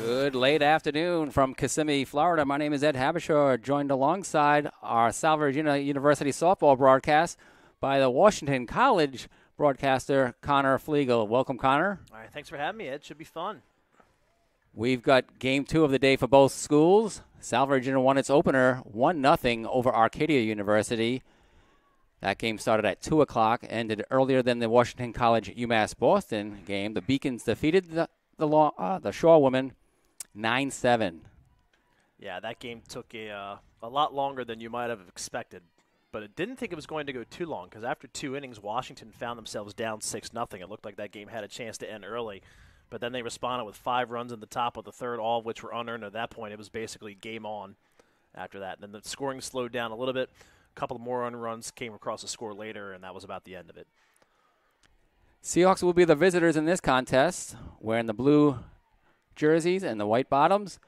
Good late afternoon from Kissimmee, Florida. My name is Ed Habishaw, joined alongside our Salve Regina University softball broadcast by the Washington College broadcaster, Connor Flegel. Welcome, Connor. All right, thanks for having me, Ed. Should be fun. We've got game 2 of the day for both schools. Salve Regina won its opener 1-0 over Arcadia University. That game started at 2 o'clock, ended earlier than the Washington College UMass Boston game. The Beacons defeated the Shorewomen 9-7. Yeah, that game took a lot longer than you might have expected, but it didn't think it was going to go too long because after 2 innings, Washington found themselves down 6-0. It looked like that game had a chance to end early, but then they responded with 5 runs in the top of the third, all of which were unearned. At that point, it was basically game on after that. And then the scoring slowed down a little bit. A couple of more unearned runs came across the score later, and that was about the end of it. Seahawks will be the visitors in this contest, wearing the blue jerseys and the white bottoms.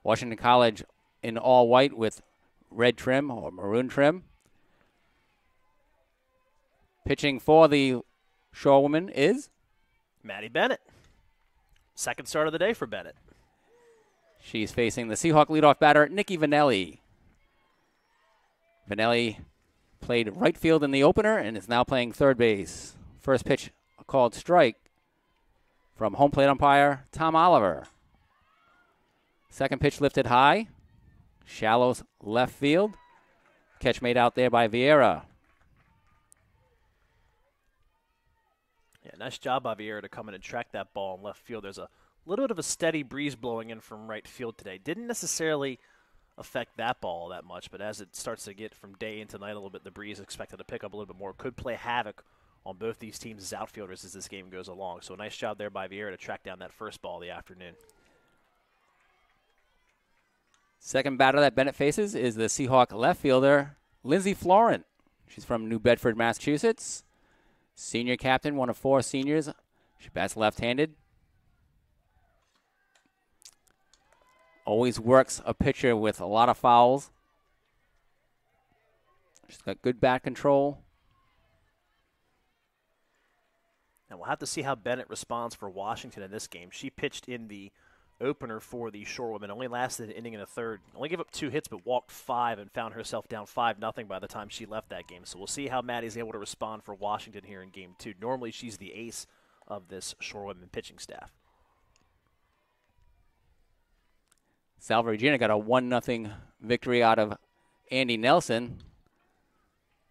Washington College in all white with red trim or maroon trim. Pitching for the Shorewomen is Maddie Bennett. Second start of the day for Bennett. She's facing the Seahawk leadoff batter, Nikki Vanelli. Vanelli played right field in the opener and is now playing third base. First pitch called strike from home plate umpire Tom Oliver. Second pitch lifted high. Shallows left field. Catch made out there by Vieira. Yeah, nice job by Vieira to come in and track that ball in left field. There's a little bit of a steady breeze blowing in from right field today. Didn't necessarily affect that ball that much, but as it starts to get from day into night a little bit, the breeze is expected to pick up a little bit more. Could play havoc on both these teams as outfielders as this game goes along. So a nice job there by Vieira to track down that first ball of the afternoon. Second batter that Bennett faces is the Seahawk left fielder, Lindsey Florent. She's from New Bedford, Massachusetts. Senior captain, one of 4 seniors. She bats left-handed. Always works a pitcher with a lot of fouls. She's got good bat control. And we'll have to see how Bennett responds for Washington in this game. She pitched in the opener for the Shorewomen, only lasted an inning and a third. Only gave up 2 hits, but walked 5 and found herself down 5-0 by the time she left that game. So we'll see how Maddie's able to respond for Washington here in game 2. Normally she's the ace of this Shorewomen pitching staff. Salve Regina got a 1-0 victory out of Andy Nelson.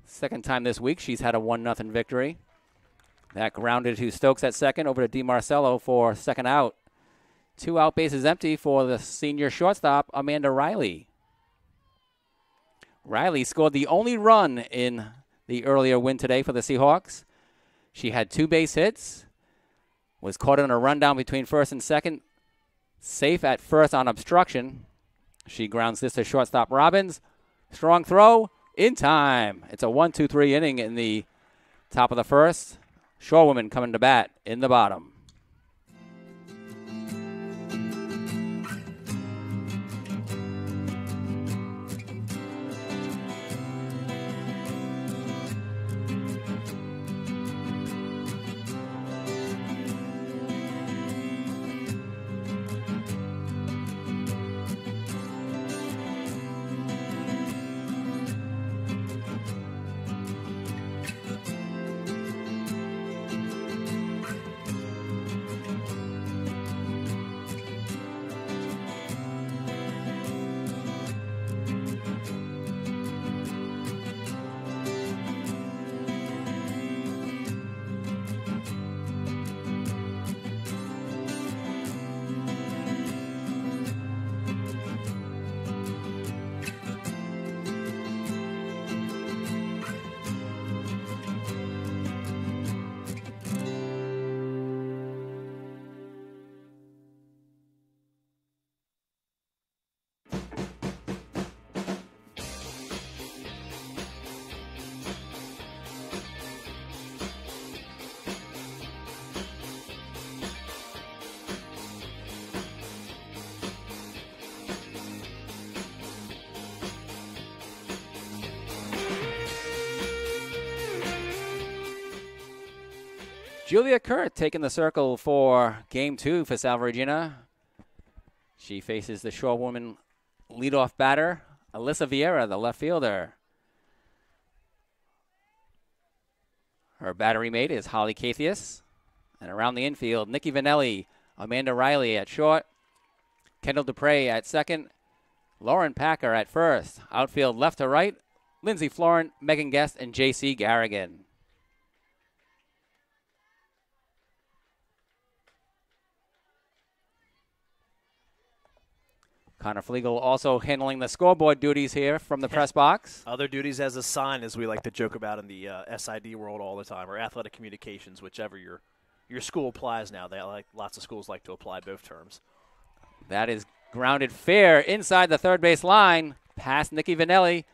Second time this week she's had a 1-0 victory. That grounded to Stokes at second, over to DiMarcello for second out. 2 out bases empty for the senior shortstop, Amanda Riley. Riley scored the only run in the earlier win today for the Seahawks. She had 2 base hits, was caught in a rundown between first and second, safe at first on obstruction. She grounds this to shortstop Robbins. Strong throw in time. It's a 1-2-3 inning in the top of the first. Shorewomen coming to bat in the bottom. Julia Kurt taking the circle for Game 2 for Salve Regina. She faces the Shore woman leadoff batter, Alyssa Vieira, the left fielder. Her battery mate is Holly Cathius. And around the infield, Nikki Vanelli, Amanda Riley at short, Kendall Dupre at second, Lauren Packer at first. Outfield left to right, Lindsay Florent, Megan Guest, and J.C. Garrigan. Connor Flegel also handling the scoreboard duties here from the press box. Other duties as a sign, as we like to joke about in the SID world all the time, or athletic communications, whichever your school applies now. Lots of schools like to apply both terms. That is grounded fair inside the third base line, past Nikki Vanelli.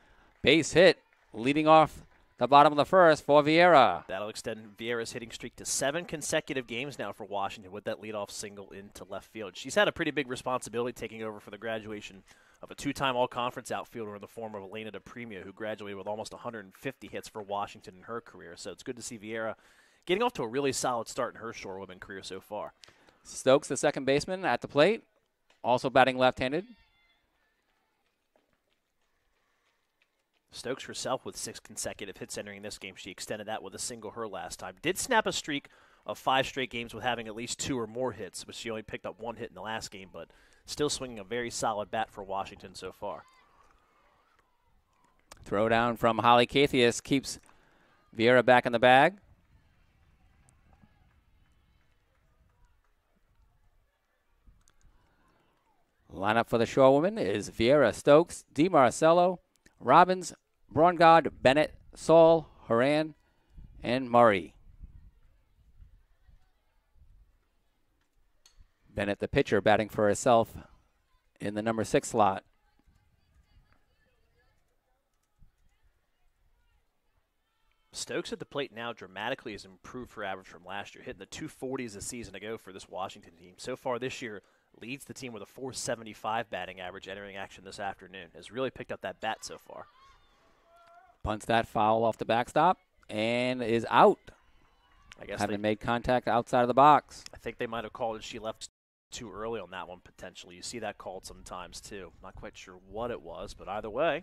Base hit, leading off the bottom of the first for Vieira. That'll extend Vieira's hitting streak to 7 consecutive games now for Washington with that leadoff single into left field. She's had a pretty big responsibility taking over for the graduation of a 2-time all-conference outfielder in the form of Elena DePremio, who graduated with almost 150 hits for Washington in her career. So it's good to see Vieira getting off to a really solid start in her Shore women career so far. Stokes, the second baseman, at the plate, also batting left-handed. Stokes herself with 6 consecutive hits entering this game. She extended that with a single her last time. Did snap a streak of 5 straight games with having at least 2 or more hits, but she only picked up 1 hit in the last game, but still swinging a very solid bat for Washington so far. Throw down from Holly Cathius keeps Vieira back in the bag. Lineup for the Shore women is Vieira, Stokes, DiMarcello, Robbins, Braungard, Bennett, Saul, Horan, and Murray. Bennett, the pitcher, batting for herself in the number 6 slot. Stokes at the plate now dramatically has improved her average from last year, hitting the 240s a season ago for this Washington team. So far this year, leads the team with a 475 batting average entering action this afternoon. Has really picked up that bat so far. Punts that foul off the backstop and is out. I guess having made contact outside of the box. I think they might have called it. She left too early on that one potentially. You see that called sometimes too. Not quite sure what it was, but either way,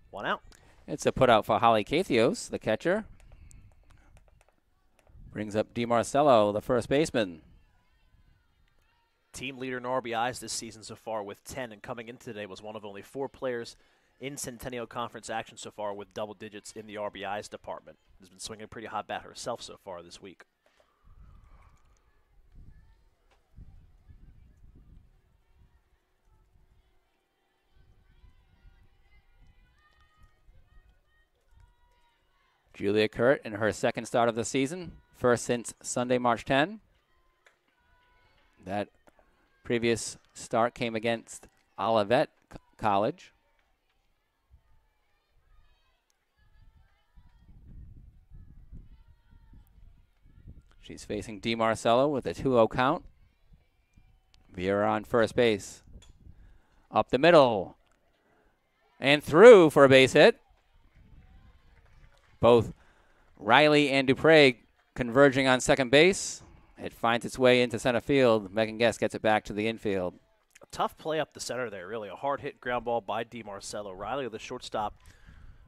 1 out. It's a put out for Holly Cathios, the catcher. Brings up DiMarcello, the first baseman. Team leader in RBIs this season so far with 10, and coming into today was one of only 4 players in Centennial Conference action so far with double digits in the RBIs department. Has been swinging a pretty hot bat herself so far this week. Julia Kurt in her second start of the season, first since Sunday, March 10. That previous start came against Olivet College. She's facing DiMarcello with a 2-0 count. Vieira on first base. Up the middle. And through for a base hit. Both Riley and Dupre converging on second base. It finds its way into center field. Megan Guest gets it back to the infield. A tough play up the center there, really. A hard hit ground ball by DiMarcello. Riley, the shortstop,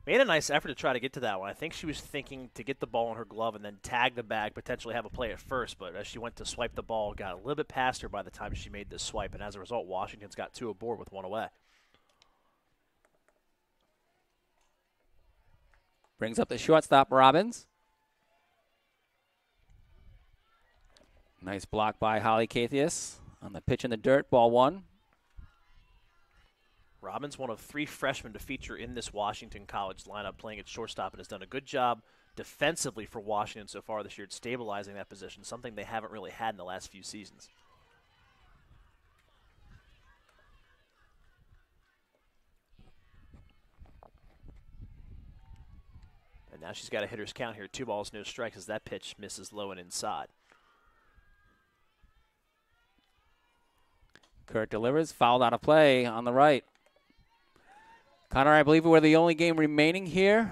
made a nice effort to try to get to that one. I think she was thinking to get the ball in her glove and then tag the bag, potentially have a play at first, but as she went to swipe the ball, got a little bit past her by the time she made this swipe, and as a result, Washington's got 2 aboard with 1 away. Brings up the shortstop, Robbins. Nice block by Holly Cathius on the pitch in the dirt, ball 1. Robbins, one of 3 freshmen to feature in this Washington College lineup, playing at shortstop, and has done a good job defensively for Washington so far this year at stabilizing that position, something they haven't really had in the last few seasons. And now she's got a hitter's count here, 2 balls, no strikes, as that pitch misses low and inside. Kurt delivers, fouled out of play on the right. Connor, I believe we're the only game remaining here.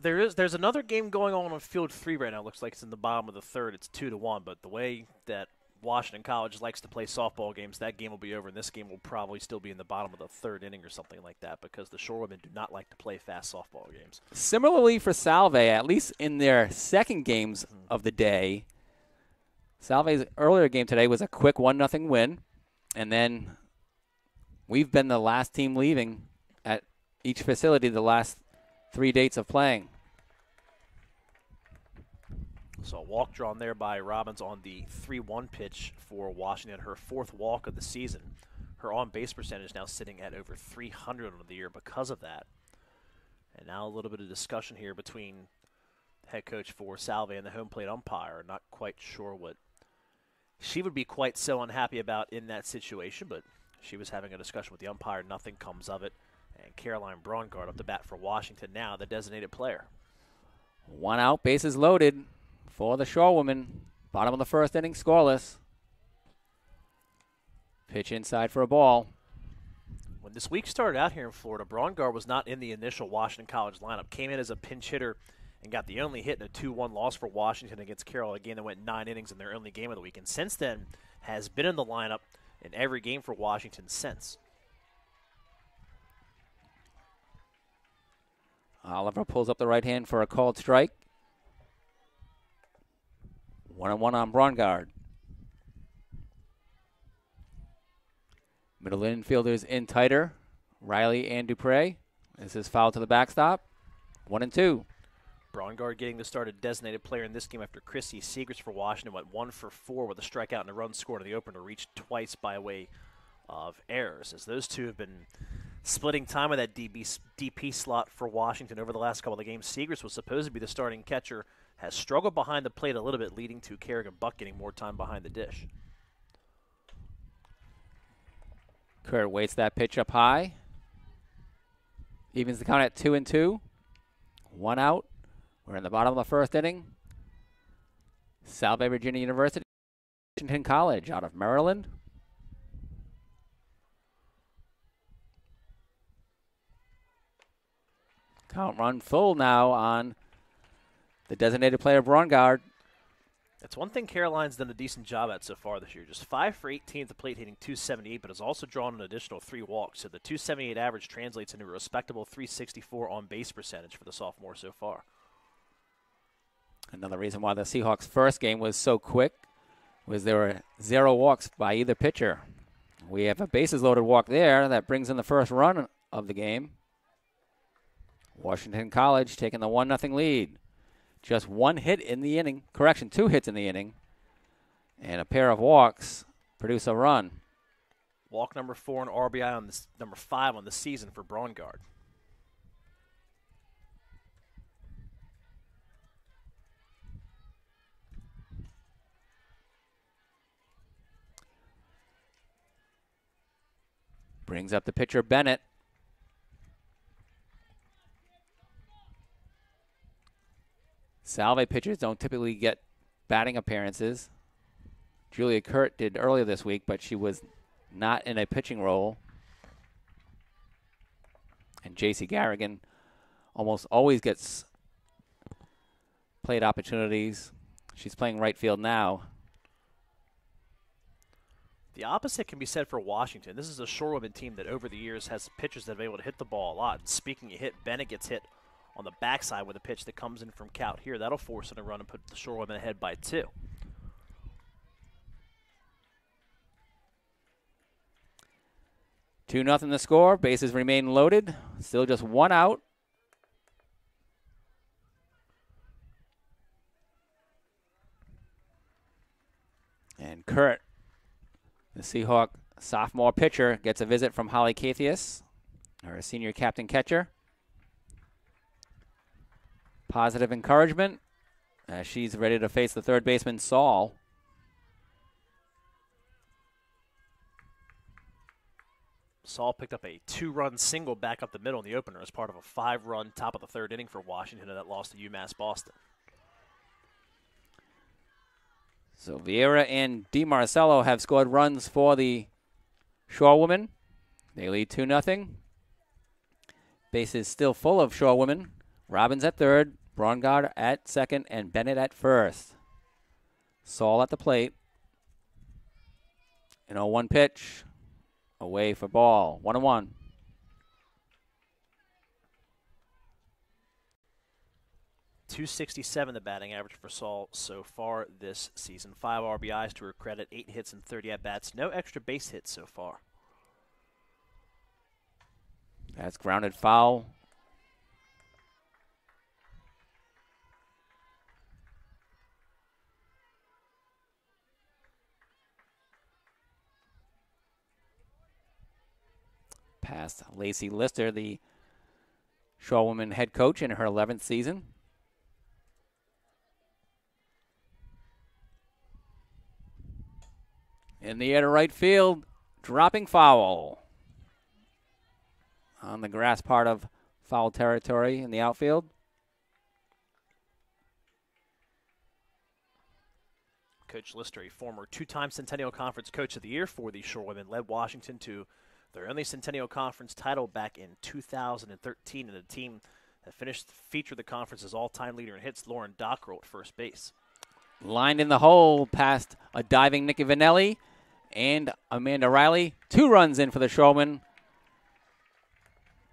There's another game going on field 3 right now. Looks like it's in the bottom of the third. It's 2-1, but the way that Washington College likes to play softball games, that game will be over, and this game will probably still be in the bottom of the third inning or something like that because the Shorewomen do not like to play fast softball games. Similarly for Salve, at least in their second games of the day, Salve's earlier game today was a quick 1-0 win, and then we've been the last team leaving at each facility the last 3 dates of playing. So a walk drawn there by Robbins on the 3-1 pitch for Washington, her 4th walk of the season. Her on-base percentage now sitting at over 300 on the year because of that. And now a little bit of discussion here between the head coach for Salve and the home plate umpire. Not quite sure what she would be quite so unhappy about in that situation, but she was having a discussion with the umpire. Nothing comes of it. And Caroline Braungard up to bat for Washington now, the designated player. 1 out, bases loaded for the Shorewomen. Bottom of the first inning, scoreless. Pitch inside for a ball. When this week started out here in Florida, Braungard was not in the initial Washington College lineup. Came in as a pinch hitter and got the only hit in a 2-1 loss for Washington against Carroll, a game that went 9 innings in their only game of the week. And since then, has been in the lineup in every game for Washington since. Oliver pulls up the right hand for a called strike. 1-1 on Braungard. Middle infielders in tighter. Riley and Dupre. This is foul to the backstop. 1-2. Braungard getting the start of designated player in this game after Chrissy Segrist for Washington went 1 for 4 with a strikeout and a run scored in the opener, reached twice by way of errors, as those two have been splitting time with that DP slot for Washington over the last couple of games. Segrist was supposed to be the starting catcher, has struggled behind the plate a little bit, leading to Kerrigan Buck getting more time behind the dish. Kurt waits that pitch up high. Evens the count at 2-2. 1 out. We're in the bottom of the first inning. Salve Regina University, Washington College out of Maryland. Count run full now on the designated player, Braungard. That's one thing Caroline's done a decent job at so far this year. Just 5 for 18 at the plate, hitting .278, but has also drawn an additional 3 walks. So the .278 average translates into a respectable .364 on-base percentage for the sophomore so far. Another reason why the Seahawks' first game was so quick was there were 0 walks by either pitcher. We have a bases-loaded walk there that brings in the first run of the game. Washington College taking the 1-0 lead. Just 1 hit in the inning. Correction, 2 hits in the inning. And a pair of walks produce a run. Walk number 4 and RBI on this, number 5 on the season for Braungard. Brings up the pitcher, Bennett. Salve pitchers don't typically get batting appearances. Julia Kurt did earlier this week, but she was not in a pitching role. And J.C. Garrigan almost always gets plate opportunities. She's playing right field now. The opposite can be said for Washington. This is a Shorewomen team that over the years has pitchers that have been able to hit the ball a lot. And speaking of hit, Bennett gets hit on the backside with a pitch that comes in from Cout here. That'll force in a run and put the Shorewomen ahead by 2. Two nothing the score. Bases remain loaded. Still just 1 out. And Kurt, the Seahawk sophomore pitcher, gets a visit from Holly Cathius, our senior captain catcher. Positive encouragement as she's ready to face the third baseman, Saul. Saul picked up a 2-run single back up the middle in the opener as part of a 5-run top of the third inning for Washington that lost to UMass Boston. So Vieira and DiMarcello have scored runs for the Shorewomen. They lead 2-0. Bases still full of Shorewomen. Robbins at third, Braungard at second, and Bennett at first. Saul at the plate. An 0-1 pitch. Away for ball. 1-1. .267 the batting average for Saul so far this season. 5 RBIs to her credit, 8 hits and 30 at-bats. No extra base hits so far. That's grounded foul. Past Lacey Lister, the Shorewoman head coach in her 11th season. In the air to right field, dropping foul. On the grass part of foul territory in the outfield. Coach Lister, a former 2-time Centennial Conference Coach of the Year for the Shorewomen, led Washington to their only Centennial Conference title back in 2013, and a team that featured the conference's all-time leader in hits, Lauren Dockrell, at first base. Lined in the hole past a diving Nikki Vanelli and Amanda Riley. 2 runs in for the Shorewomen.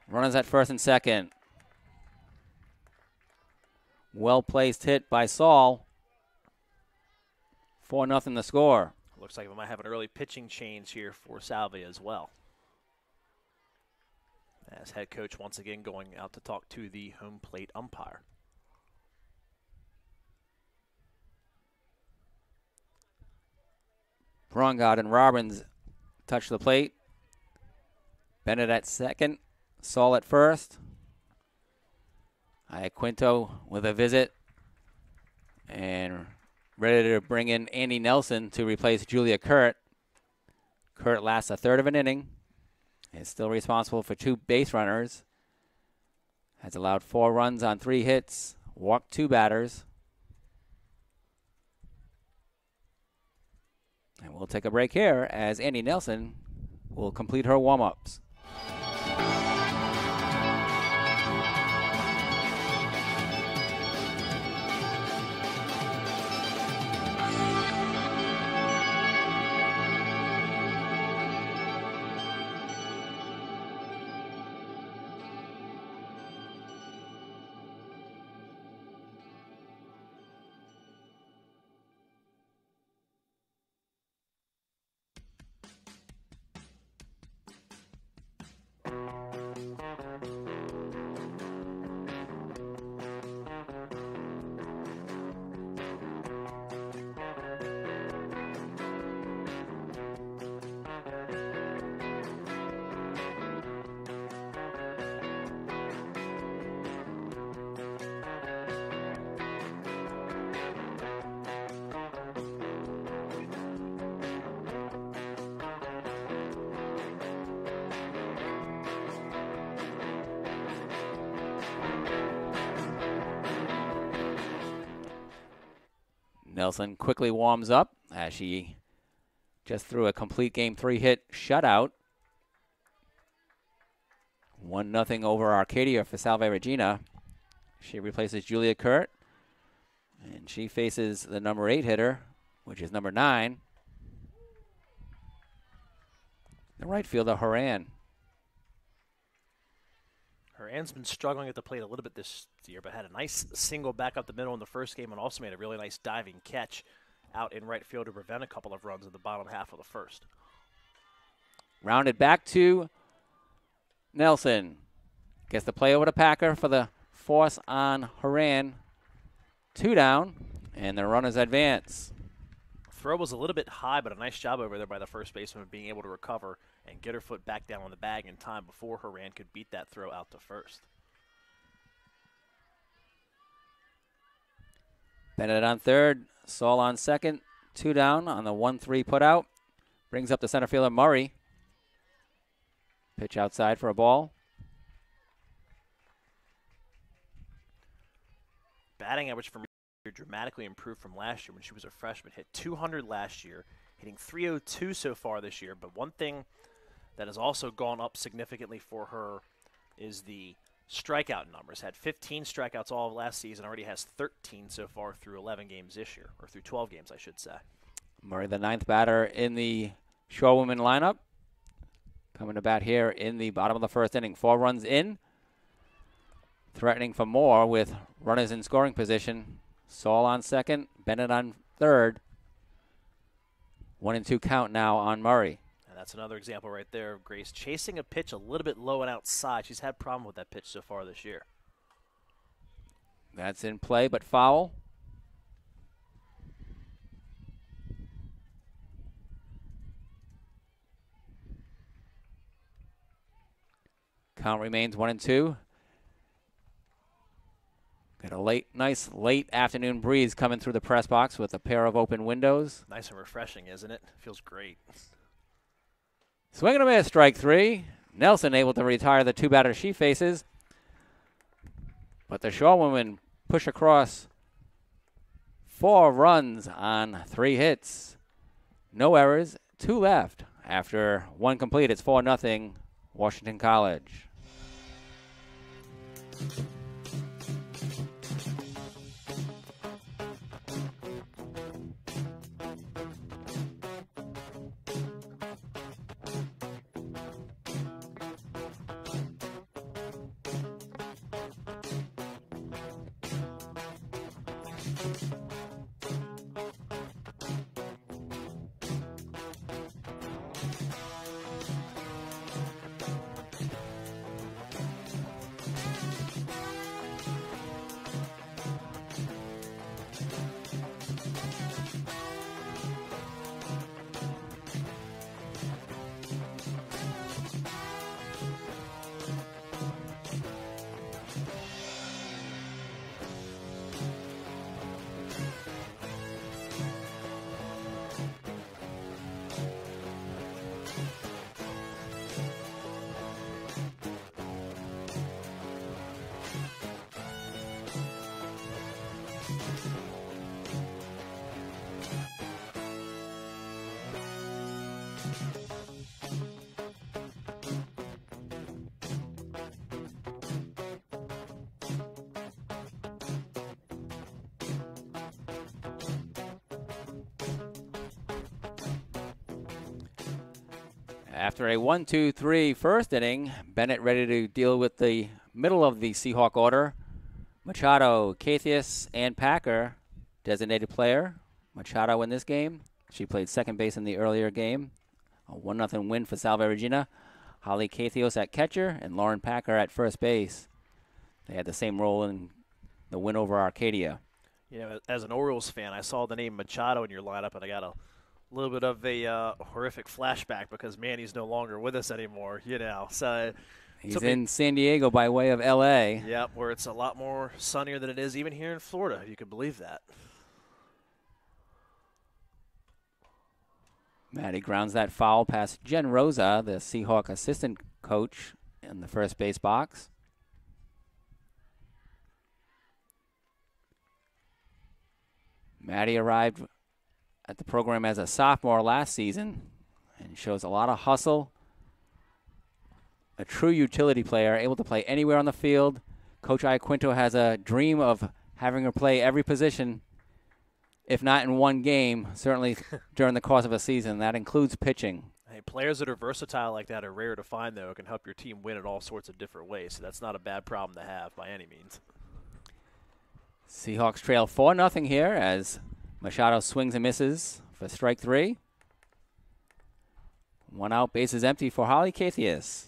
Runners at first and second. Well-placed hit by Saul. 4-0 the score. Looks like we might have an early pitching change here for Salve as well. As head coach once again going out to talk to the home plate umpire. Brongard and Robbins touch the plate. Bennett at second. Saul at first. Iaquinto with a visit. And ready to bring in Andy Nelson to replace Julia Kurt. Kurt lasts a third of an inning. Is still responsible for 2 base runners. Has allowed 4 runs on 3 hits. Walked 2 batters. And we'll take a break here as Andy Nelson will complete her warm-ups. Nelson quickly warms up as she just threw a complete game 3 hit shutout. 1-0 over Arcadia for Salve Regina. She replaces Julia Kurt. And she faces the number 8 hitter, which is number 9. The right fielder, Horan. Horan's been struggling at the plate a little bit this year, but had a nice single back up the middle in the first game and also made a really nice diving catch out in right field to prevent a couple of runs in the bottom half of the first. Rounded back to Nelson. Gets the play over to Packer for the force on Horan. 2 down, and the runners advance. Throw was a little bit high, but a nice job over there by the first baseman of being able to recover and get her foot back down on the bag in time before Horan could beat that throw out to first. Bennett on third, Saul on second, 2 down on the 1-3 putout. Brings up the center fielder Murray. Pitch outside for a ball. Batting average for Murray dramatically improved from last year when she was a freshman. Hit 200 last year, hitting 302 so far this year. But one thing that has also gone up significantly for her is the strikeout numbers. Had 15 strikeouts all of last season, already has 13 so far through 11 games this year, or through 12 games, I should say. Murray, the 9th batter in the Shorewomen lineup coming to bat here in the bottom of the first inning. 4 runs in. Threatening for more with runners in scoring position. Saul on second, Bennett on third. 1-2 count now on Murray. And that's another example right there of Grace chasing a pitch a little bit low and outside. She's had problem with that pitch so far this year. That's in play, but foul. Count remains 1-2. Got a nice late afternoon breeze coming through the press box with a pair of open windows. Nice and refreshing, isn't it? Feels great. Swing and a miss, strike 3. Nelson able to retire the 2 batters she faces. But the Shorewomen push across 4 runs on 3 hits. No errors, 2 left. After 1 complete, it's 4-0 Washington College. After a 1-2-3 first inning, Bennett ready to deal with the middle of the Seahawk order. Machado, Cathius, and Packer, designated player. Machado in this game. She played second base in the earlier game. A 1-0 win for Salve Regina. Holly Cathios at catcher and Lauren Packer at first base. They had the same role in the win over Arcadia. You know, as an Orioles fan, I saw the name Machado in your lineup, and I got a little bit of a horrific flashback because Manny's no longer with us anymore, you know. So he's in San Diego by way of L.A. Yep, where it's a lot more sunnier than it is even here in Florida, if you could believe that. Maddie grounds that foul past Jen Rosa, the Seahawk assistant coach, in the first base box. Maddie arrived at the program as a sophomore last season and shows a lot of hustle. A true utility player, able to play anywhere on the field. Coach Iaquinto has a dream of having her play every position, if not in one game, certainly during the course of a season. That includes pitching. Hey, players that are versatile like that are rare to find, though. It can help your team win in all sorts of different ways, so that's not a bad problem to have by any means. Seahawks trail 4-0 here as Machado swings and misses for strike 3. 1 out, bases empty for Holly Cathius.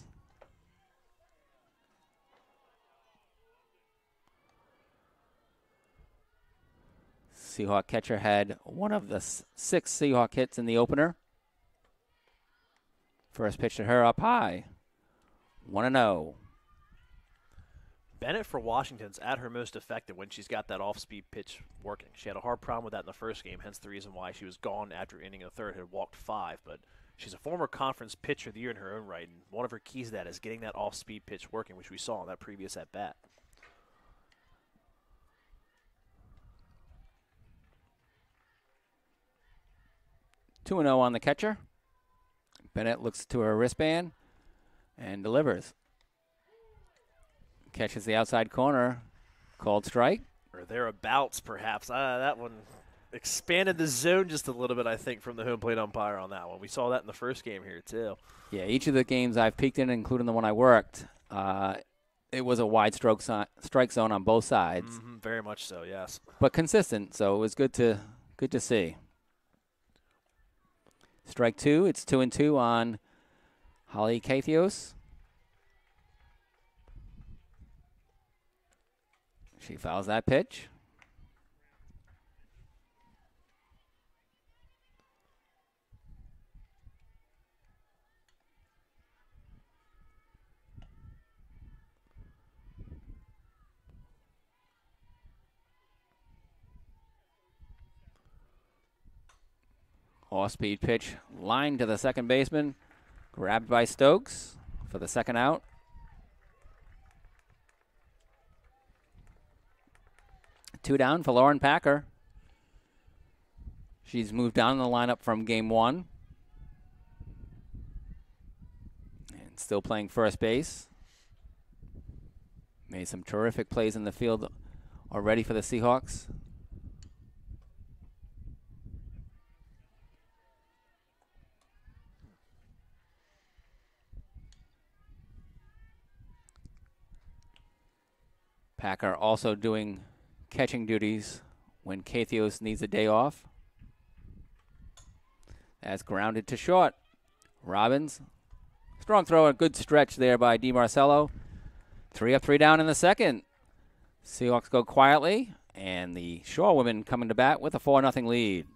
Seahawk catcher had one of the 6 Seahawk hits in the opener. First pitch to her up high. 1-0. Bennett for Washington's at her most effective when she's got that off-speed pitch working. She had a hard problem with that in the first game, hence the reason why she was gone after inning the third, had walked 5. But she's a former conference pitcher of the year in her own right, and one of her keys to that is getting that off-speed pitch working, which we saw in that previous at-bat. Two 2-0 on the catcher. Bennett looks to her wristband and delivers. Catches the outside corner. Called strike. Or thereabouts, perhaps. That one expanded the zone just a little bit, I think, from the home plate umpire on that one. We saw that in the first game here, too. Yeah, each of the games I've peeked in, including the one I worked, it was a wide strike zone on both sides. Mm-hmm, very much so, yes. But consistent, so it was good to see. Strike two, it's 2-2 on Holly Kathios. She fouls that pitch. Off-speed pitch, line to the second baseman, grabbed by Stokes for the second out. Two down for Lauren Packer. She's moved down the lineup from game one. And still playing first base. Made some terrific plays in the field already for the Seahawks. Packer also doing catching duties when Kathios needs a day off. That's grounded to short. Robbins, strong throw, a good stretch there by DiMarcello. 3 up, 3 down in the second. Seahawks go quietly, and the Shaw women coming to bat with a 4-0 lead.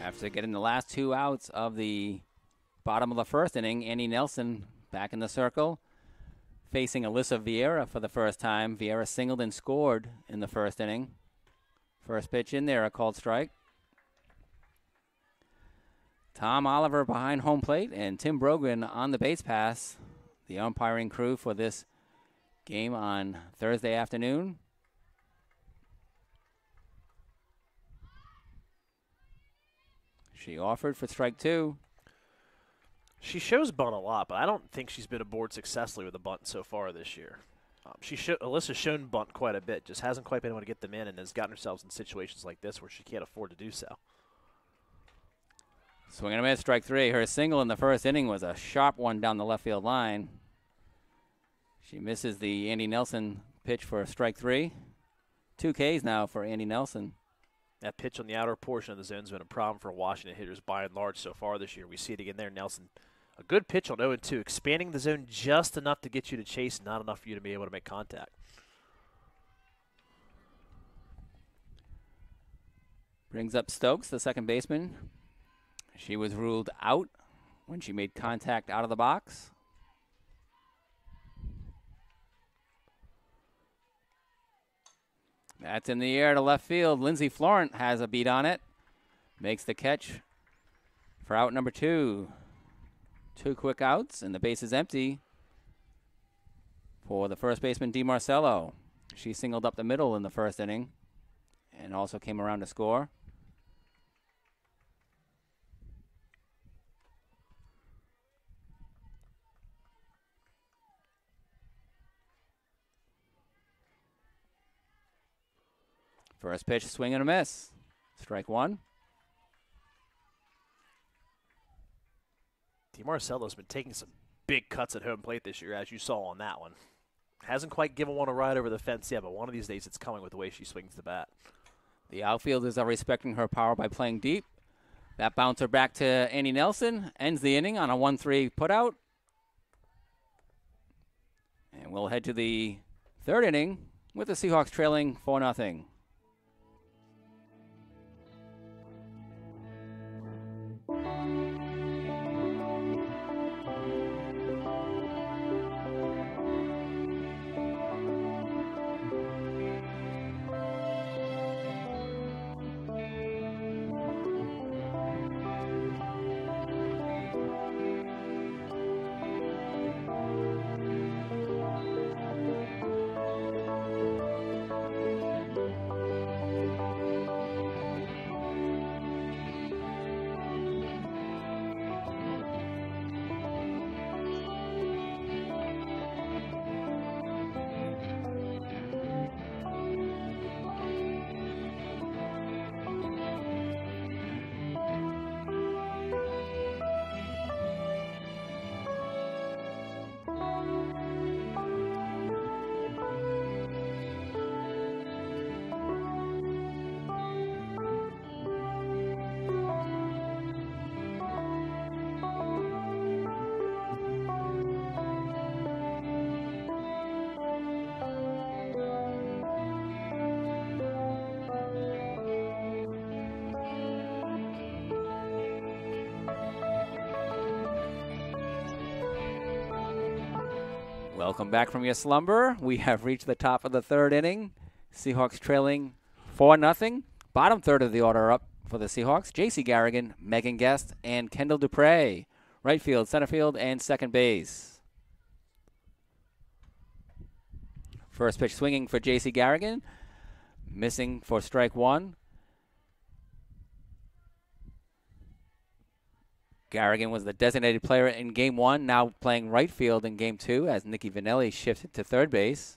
After getting the last 2 outs of the bottom of the first inning, Annie Nelson back in the circle, facing Alyssa Vieira for the first time. Vieira singled and scored in the first inning. First pitch in there, a called strike. Tom Oliver behind home plate and Tim Brogan on the base pass. The umpiring crew for this game on Thursday afternoon. She offered for strike 2. She shows bunt a lot, but I don't think she's been aboard successfully with a bunt so far this year. Alyssa's shown bunt quite a bit, just hasn't quite been able to get them in, and has gotten herself in situations like this where she can't afford to do so. Swing and a miss, strike 3. Her single in the first inning was a sharp one down the left field line. She misses the Andy Nelson pitch for strike 3. 2 Ks now for Andy Nelson. That pitch on the outer portion of the zone has been a problem for Washington hitters by and large so far this year. We see it again there. Nelson, a good pitch on 0-2, expanding the zone just enough to get you to chase, not enough for you to be able to make contact. Brings up Stokes, the second baseman. She was ruled out when she made contact out of the box. That's in the air to left field. Lindsey Florent has a beat on it. Makes the catch for out number 2. 2 quick outs, and the base is empty for the first baseman, DiMarcello. She singled up the middle in the first inning and also came around to score. First pitch, swing and a miss. Strike one. DiMarcello's been taking some big cuts at home plate this year, as you saw on that one. Hasn't quite given one a ride over the fence yet, but one of these days it's coming with the way she swings the bat. The outfielders are respecting her power by playing deep. That bouncer back to Annie Nelson ends the inning on a 1-3 putout. And we'll head to the third inning with the Seahawks trailing 4-0. Welcome back from your slumber. We have reached the top of the third inning. Seahawks trailing 4-0. Bottom third of the order up for the Seahawks. J.C. Garrigan, Megan Guest, and Kendall Dupre. Right field, center field, and second base. First pitch swinging for J.C. Garrigan. Missing for strike one. Garrigan was the designated player in Game 1, now playing right field in Game 2 as Nikki Vanelli shifted to third base.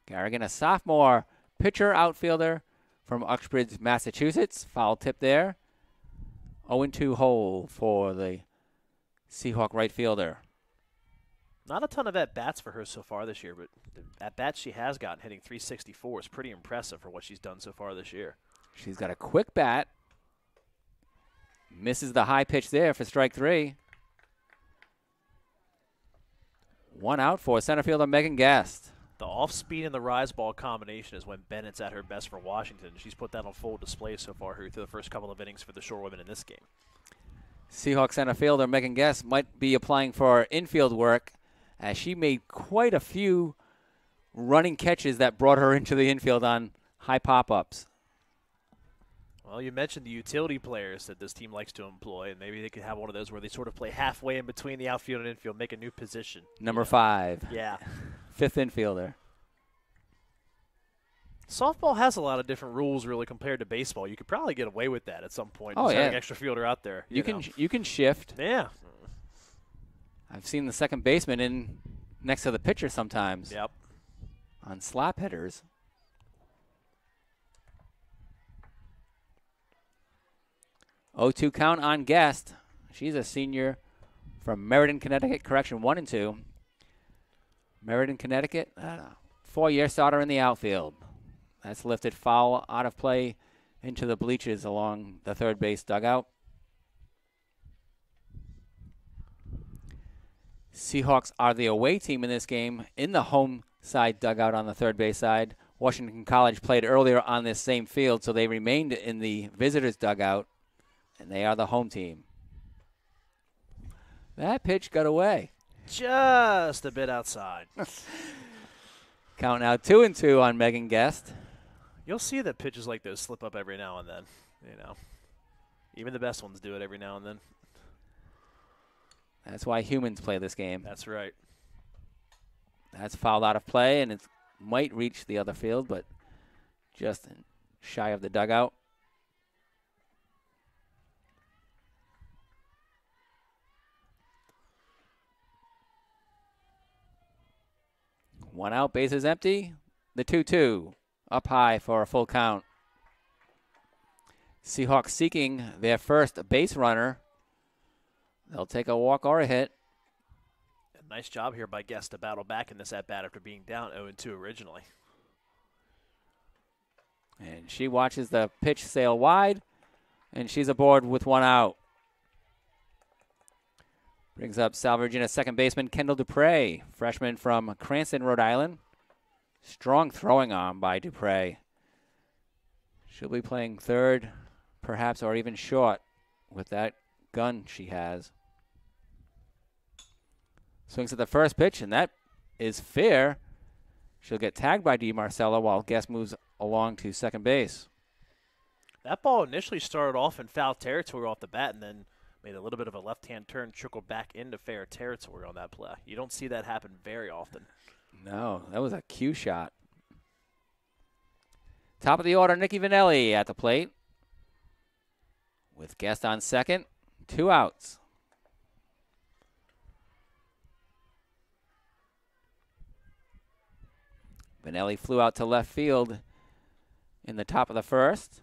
Garrigan, a sophomore pitcher outfielder from Uxbridge, Massachusetts. Foul tip there. 0-2 hole for the Seahawk right fielder. Not a ton of at-bats for her so far this year, but the at-bats she has gotten hitting .364 is pretty impressive for what she's done so far this year. She's got a quick bat. Misses the high pitch there for strike three. One out for center fielder Megan Guest. The off-speed and the rise ball combination is when Bennett's at her best for Washington. She's put that on full display so far through the first couple of innings for the Shore Women in this game. Seahawks center fielder Megan Guest might be applying for infield work as she made quite a few running catches that brought her into the infield on high pop-ups. Well, you mentioned the utility players that this team likes to employ, and maybe they could have one of those where they sort of play halfway in between the outfield and infield, make a new position. Number 5. Yeah. Fifth infielder. Softball has a lot of different rules, really, compared to baseball. You could probably get away with that at some point. Oh, just yeah. having an extra fielder out there. You can shift. Yeah. I've seen the second baseman in next to the pitcher sometimes. Yep. On slap hitters. 0-2 count on Guest. She's a senior from Meriden, Connecticut. Correction, 1 and 2. Meriden, Connecticut. 4-year starter in the outfield. That's lifted foul out of play into the bleachers along the third base dugout. Seahawks are the away team in this game in the home side dugout on the third base side. Washington College played earlier on this same field, so they remained in the visitors dugout. And they are the home team. That pitch got away. Just a bit outside. Count now 2-2 on Megan Guest. You'll see that pitches like those slip up every now and then. You know, even the best ones do it every now and then. That's why humans play this game. That's right. That's fouled out of play, and it might reach the other field, but just shy of the dugout. One out, bases empty. The 2-2 up high for a full count. Seahawks seeking their first base runner. They'll take a walk or a hit. A nice job here by Guest to battle back in this at-bat after being down 0-2 originally. And she watches the pitch sail wide, and she's aboard with one out. Brings up Salve Regina second baseman Kendall Dupre, freshman from Cranston, Rhode Island. Strong throwing arm by Dupre. She'll be playing third, perhaps, or even short with that gun she has. Swings at the first pitch, and that is fair. She'll get tagged by DiMarcella while Guest moves along to second base. That ball initially started off in foul territory off the bat and then made a little bit of a left-hand turn, trickled back into fair territory on that play. You don't see that happen very often. No, that was a cue shot. Top of the order, Nikki Vanelli at the plate. With Guest on second, 2 outs. Vanelli flew out to left field in the top of the first.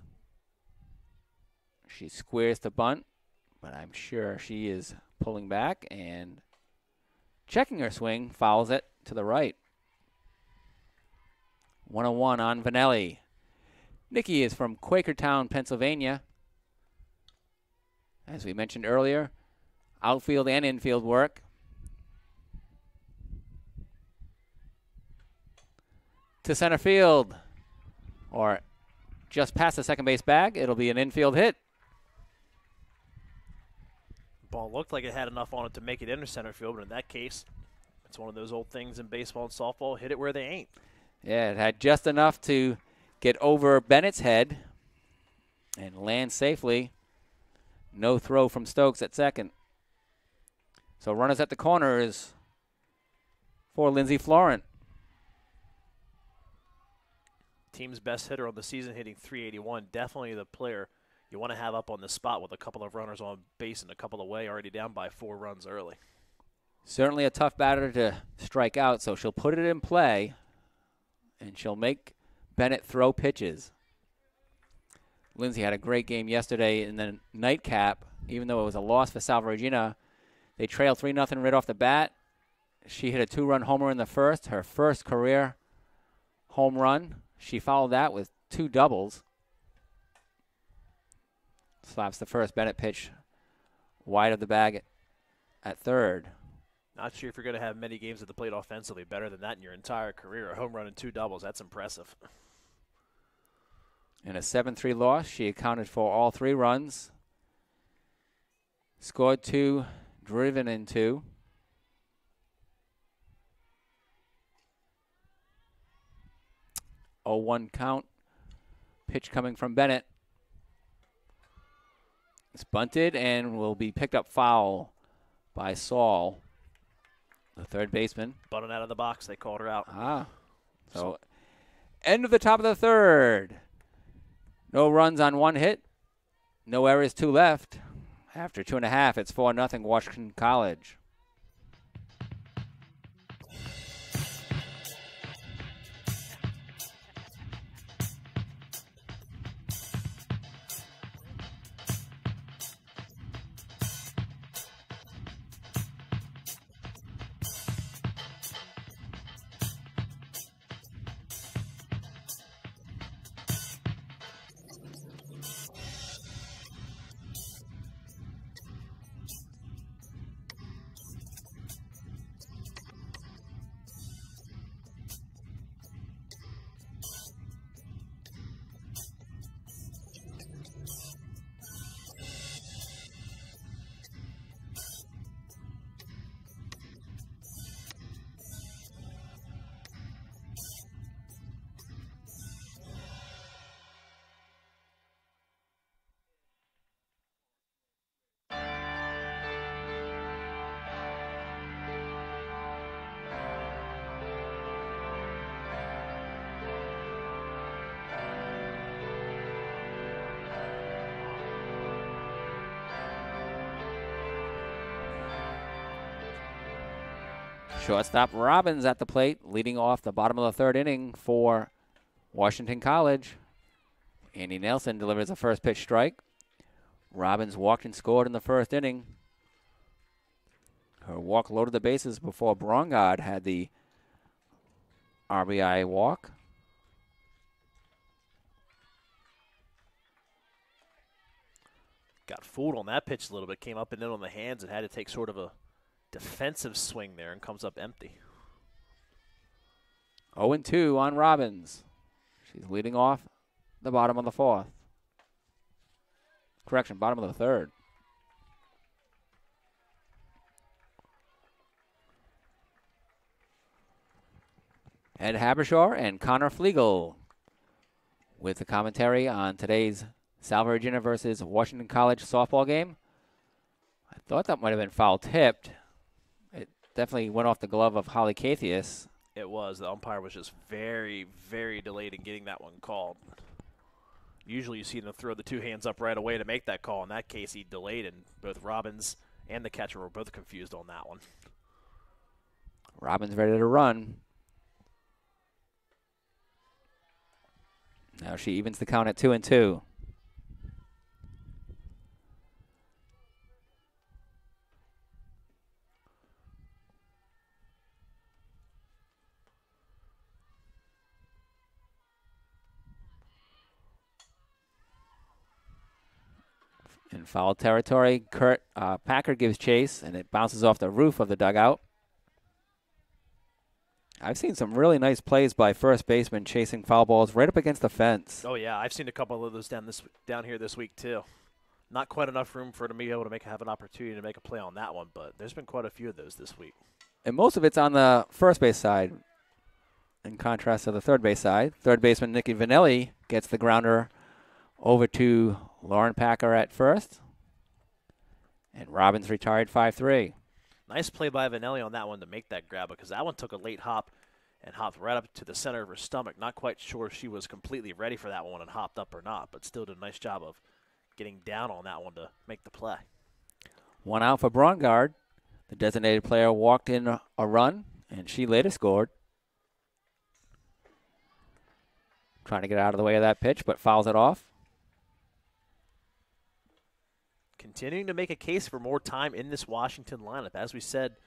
She squares the bunt, but I'm sure she is pulling back and checking her swing, fouls it to the right. 1-1 on Vanelli. Nikki is from Quakertown, Pennsylvania. As we mentioned earlier, outfield and infield work. To center field, or just past the second base bag. It'll be an infield hit. Ball looked like it had enough on it to make it into center field, but in that case, it's one of those old things in baseball and softball, hit it where they ain't. Yeah, it had just enough to get over Bennett's head and land safely. No throw from Stokes at second. So runners at the corner is for Lindsay Florent. Team's best hitter on the season, hitting .381. Definitely the player you want to have up on the spot with a couple of runners on base and a couple away, already down by 4 runs early. Certainly a tough batter to strike out, so she'll put it in play, and she'll make Bennett throw pitches. Lindsay had a great game yesterday in the nightcap. Even though it was a loss for Salve Regina, they trailed 3-0 right off the bat. She hit a 2-run homer in the first, her first career home run. She followed that with 2 doubles. Slaps the first Bennett pitch wide of the bag at third. Not sure if you're going to have many games at the plate offensively better than that in your entire career. A home run and 2 doubles, that's impressive. In a 7-3 loss, she accounted for all 3 runs. Scored 2, driven in 2. A 1 count. Pitch coming from Bennett. It's bunted and will be picked up foul by Saul, the third baseman. Bunted out of the box, they called her out. So end of the top of the third. No runs on 1 hit. No errors, 2 left. After 2.5, it's 4-0 Washington College. Shortstop Robbins at the plate, leading off the bottom of the third inning for Washington College. Andy Nelson delivers a first pitch strike. Robbins walked and scored in the first inning. Her walk loaded the bases before Brongard had the RBI walk. Got fooled on that pitch a little bit. Came up and in on the hands and had to take sort of a defensive swing there and comes up empty. 0-2 on Robbins. She's leading off the bottom of the fourth. Correction, bottom of the third. Ed Habershaw and Connor Flegel with the commentary on today's Salve Regina versus Washington College softball game. I thought that might have been foul tipped. It definitely went off the glove of Holly Cathius. It was. The umpire was just very, very delayed in getting that one called. Usually you see them throw the two hands up right away to make that call. In that case, he delayed, and both Robbins and the catcher were both confused on that one. Robbins ready to run. Now she evens the count at 2-2. In foul territory, Kurt Packer gives chase, and it bounces off the roof of the dugout. I've seen some really nice plays by first baseman chasing foul balls right up against the fence. Oh, yeah. I've seen a couple of those down here this week, too. Not quite enough room for me to be able to have an opportunity to make a play on that one, but there's been quite a few of those this week. And most of it's on the first base side, in contrast to the third base side. Third baseman Nikki Vanelli gets the grounder over to Lauren Packer at first. And Robbins retired 5-3. Nice play by Vanelli on that one to make that grab, because that one took a late hop and hopped right up to the center of her stomach. Not quite sure if she was completely ready for that one and hopped up or not, but still did a nice job of getting down on that one to make the play. One out for Brongard. The designated player walked in a run, and she later scored. Trying to get out of the way of that pitch, but fouls it off. Continuing to make a case for more time in this Washington lineup. As we said,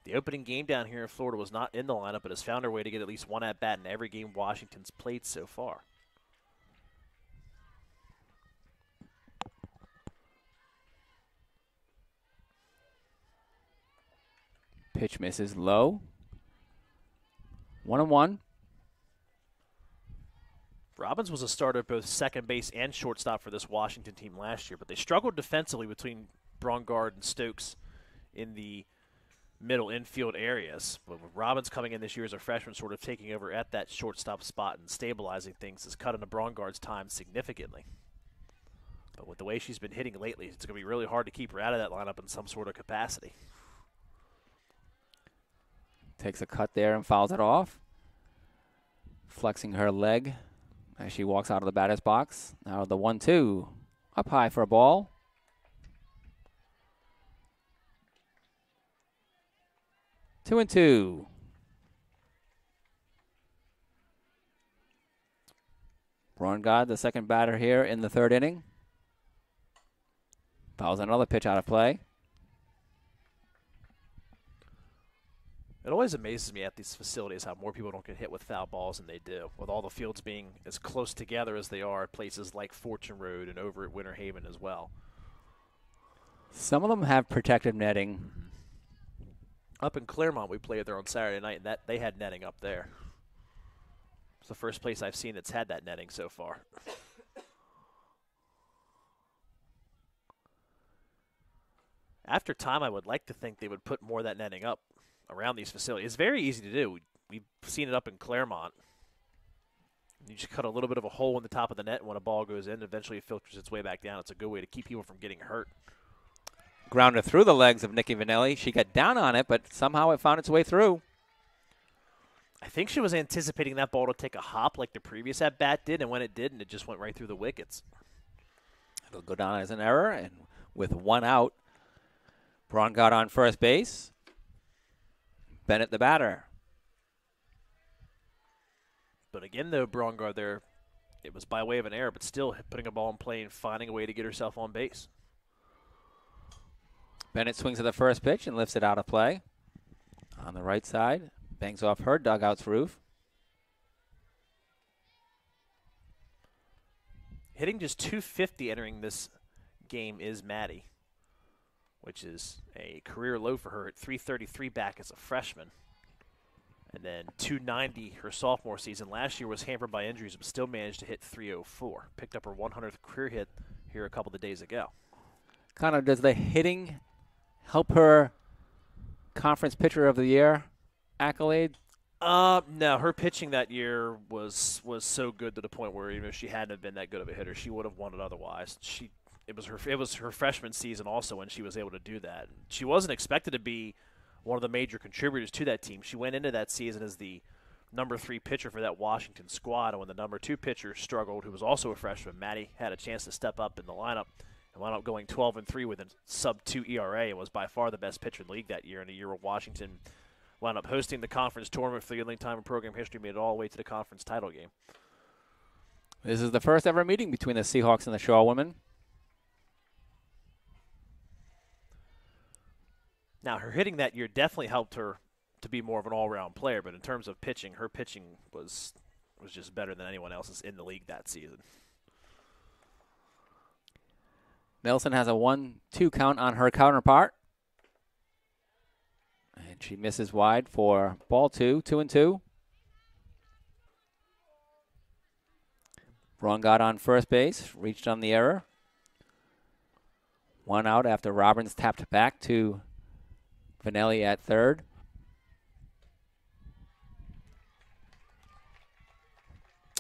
the opening game down here in Florida was not in the lineup, but has found her way to get at least one at-bat in every game Washington's played so far. Pitch misses low. 1-1. Robbins was a starter at both second base and shortstop for this Washington team last year, but they struggled defensively between Brongard and Stokes in the middle infield areas. But with Robbins coming in this year as a freshman, sort of taking over at that shortstop spot and stabilizing things, has cut into Brongard's time significantly. But with the way she's been hitting lately, it's going to be really hard to keep her out of that lineup in some sort of capacity. Takes a cut there and fouls it off. Flexing her leg as she walks out of the batter's box. Now the 1-2. Up high for a ball. Two and two. Brongard, the second batter here in the third inning. Fouls another pitch out of play. It always amazes me at these facilities how more people don't get hit with foul balls than they do, with all the fields being as close together as they are at places like Fortune Road and over at Winter Haven as well. Some of them have protective netting. Up in Claremont, we played there on Saturday night, and they had netting up there. It's the first place I've seen that's had that netting so far. After time, I would like to think they would put more of that netting up around these facilities. It's very easy to do. We've seen it up in Claremont. You just cut a little bit of a hole in the top of the net, and when a ball goes in, eventually it filters its way back down. It's a good way to keep people from getting hurt. Grounder through the legs of Nikki Vanelli. She got down on it, but somehow it found its way through. I think she was anticipating that ball to take a hop like the previous at-bat did, and when it didn't, it just went right through the wickets. It'll go down as an error, and with one out, Brongard on first base. Bennett the batter. But again, though, Brongard there, it was by way of an error, but still putting a ball in play and finding a way to get herself on base. Bennett swings at the first pitch and lifts it out of play. On the right side, bangs off her dugout's roof. Hitting just .250 entering this game is Maddie, which is a career low for her at .333 back as a freshman. And then .290 her sophomore season. Last year was hampered by injuries, but still managed to hit .304. Picked up her 100th career hit here a couple of days ago. Connor, does the hitting help her Conference Pitcher of the Year accolade? No, her pitching that year was so good to the point where even if she hadn't have been that good of a hitter, she would have won it otherwise. It was her freshman season also when she was able to do that. She wasn't expected to be one of the major contributors to that team. She went into that season as the number 3 pitcher for that Washington squad, and when the number 2 pitcher struggled, who was also a freshman, Maddie had a chance to step up in the lineup and wound up going 12-3 with a sub-2 ERA and was by far the best pitcher in the league that year, in a year where Washington wound up hosting the conference tournament for the only time in program history, made it all the way to the conference title game. This is the first ever meeting between the Seahawks and the Shaw women. Now, her hitting that year definitely helped her to be more of an all-round player, but in terms of pitching, her pitching was just better than anyone else's in the league that season. Nelson has a 1-2 count on her counterpart. And she misses wide for ball 2, 2-2. Brongard on first base, reached on the error. 1 out after Robbins tapped back to Vanelli at third.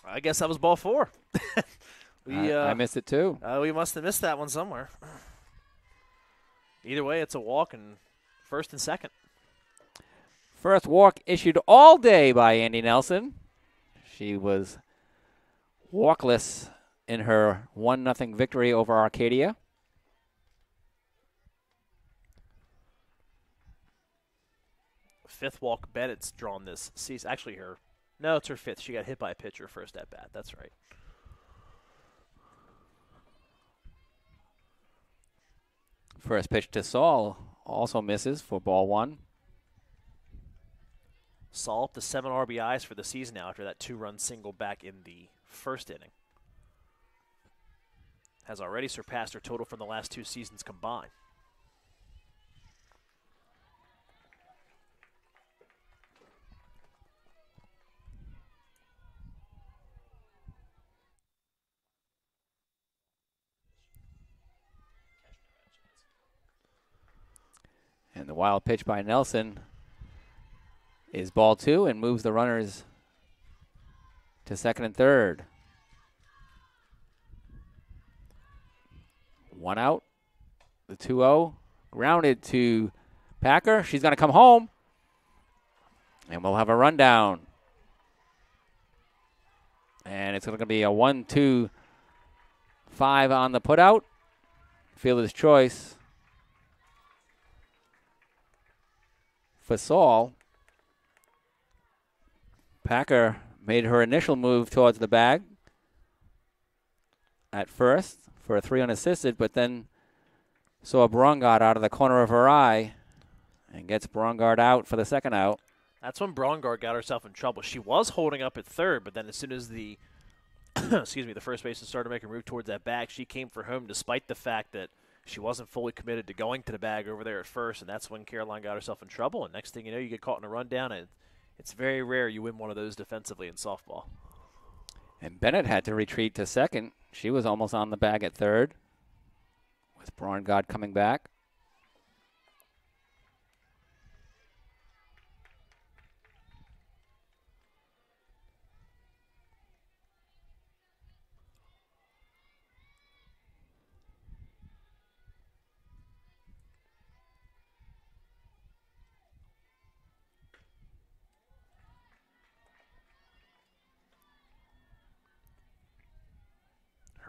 I guess that was ball 4. I missed it too. We must have missed that one somewhere. Either way, it's a walk and first and second. First walk issued all day by Andy Nelson. She was walkless in her 1-0 victory over Arcadia. Fifth walk Bennett's drawn this season. Actually, no, it's her 5th. She got hit by a pitcher first at bat. That's right. First pitch to Saul also misses for ball 1. Saul up to 7 RBIs for the season now after that 2-run single back in the first inning. Has already surpassed her total from the last 2 seasons combined. And the wild pitch by Nelson is ball 2 and moves the runners to second and third. 1 out. The 2-0 grounded to Packer. She's going to come home. And we'll have a rundown. And it's going to be a 1-2-5 on the putout. Fielder's choice for Saul. Packer made her initial move towards the bag at first for a 3 unassisted, but then saw Brongard out of the corner of her eye and gets Brongard out for the second out. That's when Brongard got herself in trouble. She was holding up at third, but then as soon as the the first baseman started making a move towards that bag, she came for home despite the fact that she wasn't fully committed to going to the bag over there at first, and that's when Caroline got herself in trouble. And next thing you know, you get caught in a rundown, and it's very rare you win one of those defensively in softball. And Bennett had to retreat to second. She was almost on the bag at third with Brongard coming back.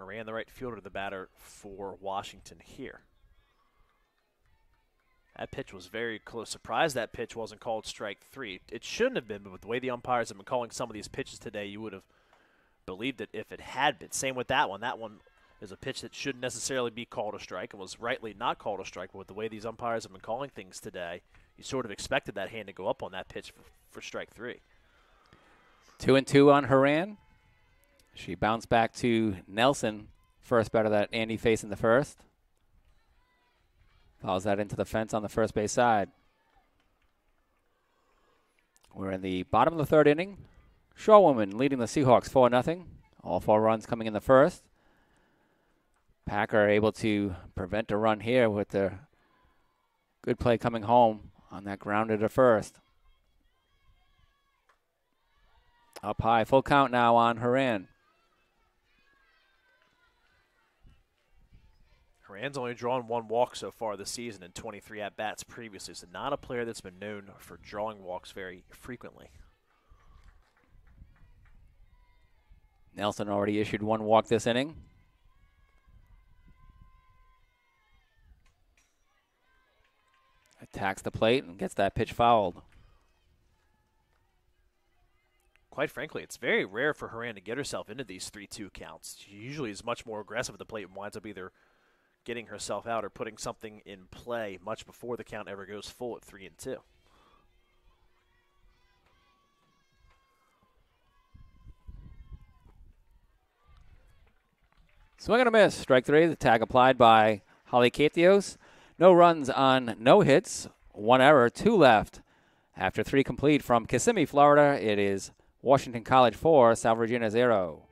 Ran the right fielder, the batter for Washington here. That pitch was very close. Surprised that pitch wasn't called strike 3. It shouldn't have been, but with the way the umpires have been calling some of these pitches today, you would have believed it if it had been. Same with that one. That one is a pitch that shouldn't necessarily be called a strike and was rightly not called a strike, but with the way these umpires have been calling things today, you sort of expected that hand to go up on that pitch for strike 3. 2-2 on Haran. She bounced back to Nelson, first batter that Andy faced in the first. Follows that into the fence on the first base side. We're in the bottom of the third inning. Shawwoman leading the Seahawks 4-0. All 4 runs coming in the first. Packer able to prevent a run here with the good play coming home on that grounded to first. Up high, full count now on Haran. Haran's only drawn 1 walk so far this season in 23 at-bats previously, so not a player that's been known for drawing walks very frequently. Nelson already issued 1 walk this inning. Attacks the plate and gets that pitch fouled. Quite frankly, it's very rare for Haran to get herself into these 3-2 counts. She usually is much more aggressive at the plate and winds up either getting herself out or putting something in play much before the count ever goes full at 3-2. Swing and a miss. Strike 3. The tag applied by Holly Katios. No runs on no hits. 1 error, 2 left. After 3 complete from Kissimmee, Florida, it is Washington College 4, Salve Regina 0.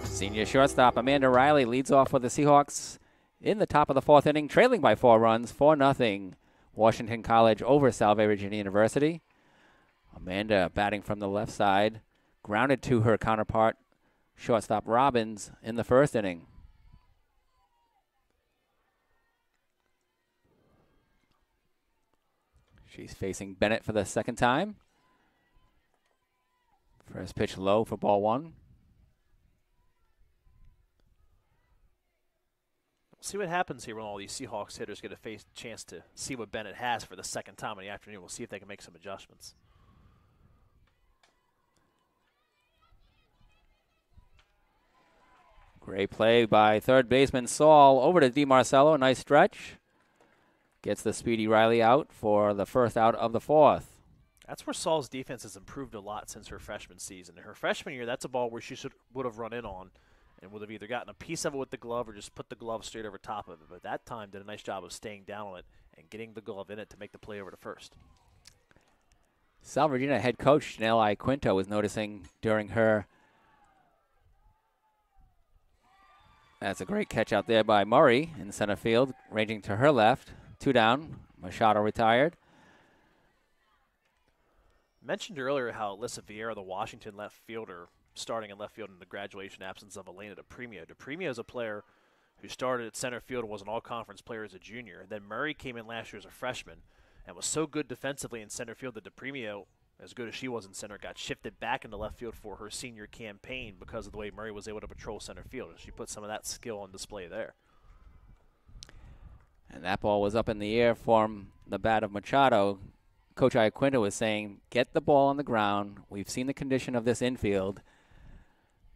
Senior shortstop Amanda Riley leads off for the Seahawks in the top of the 4th inning, trailing by 4 runs, 4-0. Washington College over Salve Regina University. Amanda batting from the left side, grounded to her counterpart, shortstop Robbins, in the 1st inning. She's facing Bennett for the 2nd time. First pitch low for ball 1. See what happens here when all these Seahawks hitters get a chance to see what Bennett has for the 2nd time in the afternoon. We'll see if they can make some adjustments. Great play by third baseman Saul over to DiMarcello. Nice stretch. Gets the speedy Riley out for the 1st out of the 4th. That's where Saul's defense has improved a lot since her freshman season. In her freshman year, that's a ball where she would have run in on and would have either gotten a piece of it with the glove or just put the glove straight over top of it. But that time did a nice job of staying down on it and getting the glove in it to make the play over to first. Salve Regina head coach Janelle Quinto was noticing during her. That's a great catch out there by Murray in center field, ranging to her left. 2 down. Machado retired. Mentioned earlier how Alyssa Vieira, the Washington left fielder, starting in left field in the graduation absence of Elena DePremio. DePremio is a player who started at center field and was an all-conference player as a junior. Then Murray came in last year as a freshman and was so good defensively in center field that DePremio, as good as she was in center, got shifted back into left field for her senior campaign because of the way Murray was able to patrol center field. She put some of that skill on display there. And that ball was up in the air from the bat of Machado. Coach Iaquinta was saying, get the ball on the ground. We've seen the condition of this infield.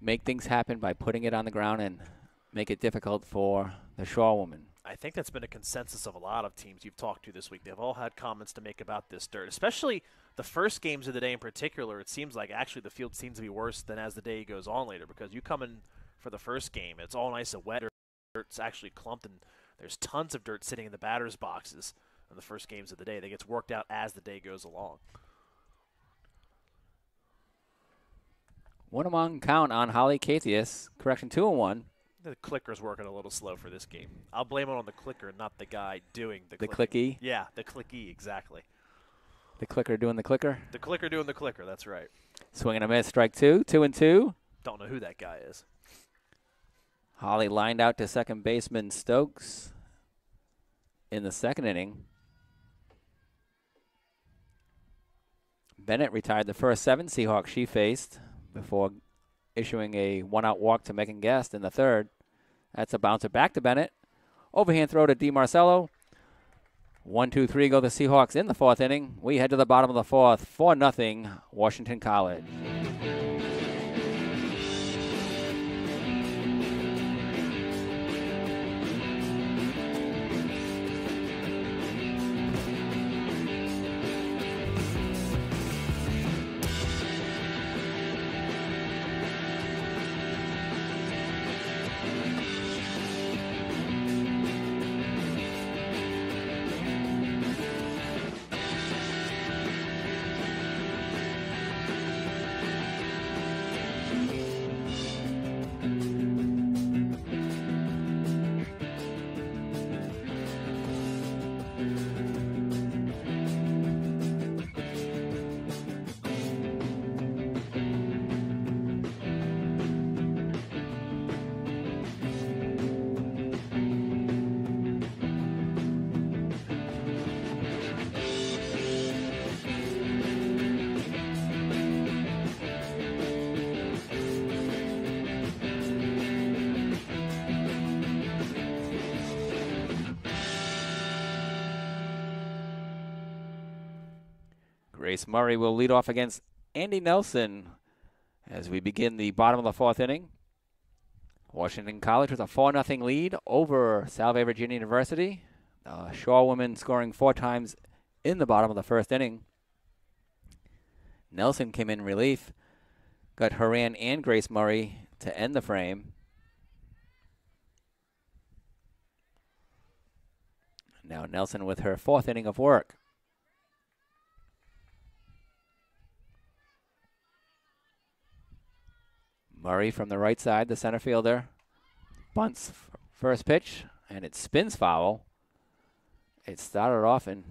Make things happen by putting it on the ground and make it difficult for the Shaw woman. I think that's been a consensus of a lot of teams you've talked to this week. They've all had comments to make about this dirt, especially the first games of the day in particular. It seems like actually the field seems to be worse than as the day goes on later, because you come in for the first game, it's all nice and wet. Dirt's actually clumped, and there's tons of dirt sitting in the batter's boxes in the first games of the day. That gets worked out as the day goes along. One among count on Holly Cathius. Correction, 2-1. The clicker's working a little slow for this game. I'll blame it on the clicker, not the guy doing the clicky? Yeah, the clicky, exactly. The clicker doing the clicker? The clicker doing the clicker, that's right. Swing and a miss, strike 2, 2-2. Don't know who that guy is. Holly lined out to second baseman Stokes in the second inning. Bennett retired the first 7 Seahawks she faced before issuing a one-out walk to Megan Guest in the third. That's a bouncer back to Bennett. Overhand throw to DiMarcello. 1-2-3 go the Seahawks in the fourth inning. We head to the bottom of the fourth, 4-0 Washington College. Grace Murray will lead off against Andy Nelson as we begin the bottom of the fourth inning. Washington College with a 4-0 lead over Salve Regina University. Shaw women scoring 4 times in the bottom of the first inning. Nelson came in relief, got Horan and Grace Murray to end the frame. Now Nelson with her 4th inning of work. Murray from the right side, the center fielder. Bunts first pitch, and it spins foul. It started off in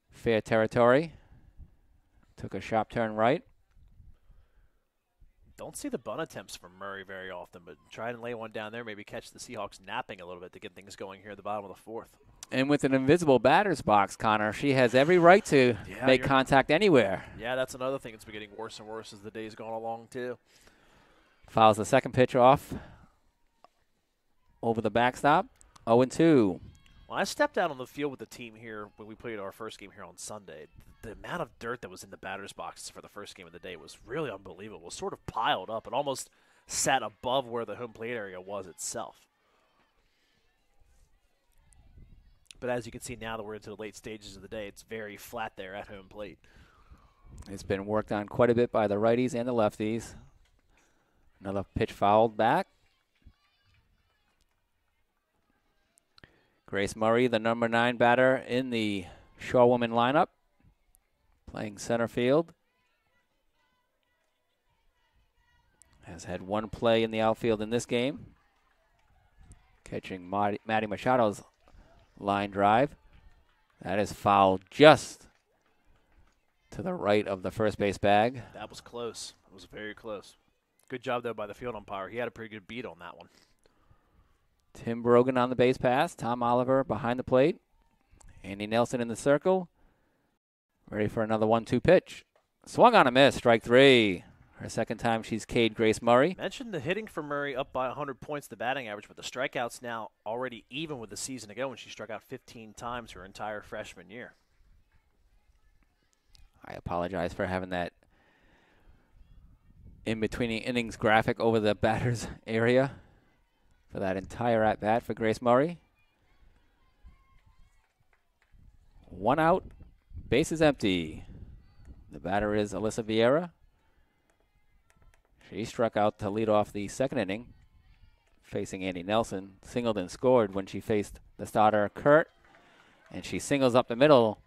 fair territory. Took a sharp turn right. Don't see the bunt attempts from Murray very often, but try and lay one down there, maybe catch the Seahawks napping a little bit to get things going here at the bottom of the fourth. And with an invisible batter's box, Connor, she has every right to make contact anywhere. Yeah, that's another thing that's been getting worse and worse as the day's gone along, too. Fouls the second pitch off over the backstop. 0-2. When I stepped out on the field with the team here when we played our first game here on Sunday, the amount of dirt that was in the batter's boxes for the first game of the day was really unbelievable. It was sort of piled up and almost sat above where the home plate area was itself. But as you can see now that we're into the late stages of the day, it's very flat there at home plate. It's been worked on quite a bit by the righties and the lefties. Another pitch fouled back. Grace Murray, the number 9 batter in the Shaw woman lineup, playing center field. Has had one play in the outfield in this game, catching Maddie Machado's line drive. That is fouled just to the right of the first base bag. That was close. It was very close. Good job, though, by the field umpire. He had a pretty good beat on that one. Tim Brogan on the base pass. Tom Oliver behind the plate. Andy Nelson in the circle. Ready for another 1-2 pitch. Swung on a miss. Strike 3. Her second time she's K'd Grace Murray. Mentioned the hitting for Murray up by 100 points, the batting average, but the strikeouts now already even with the season ago when she struck out 15 times her entire freshman year. I apologize for having that in-between innings graphic over the batter's area for that entire at-bat for Grace Murray. 1 out, bases empty. The batter is Alyssa Vieira. She struck out to lead off the second inning, facing Andy Nelson. Singled and scored when she faced the starter, Kurt. And she singles up the middle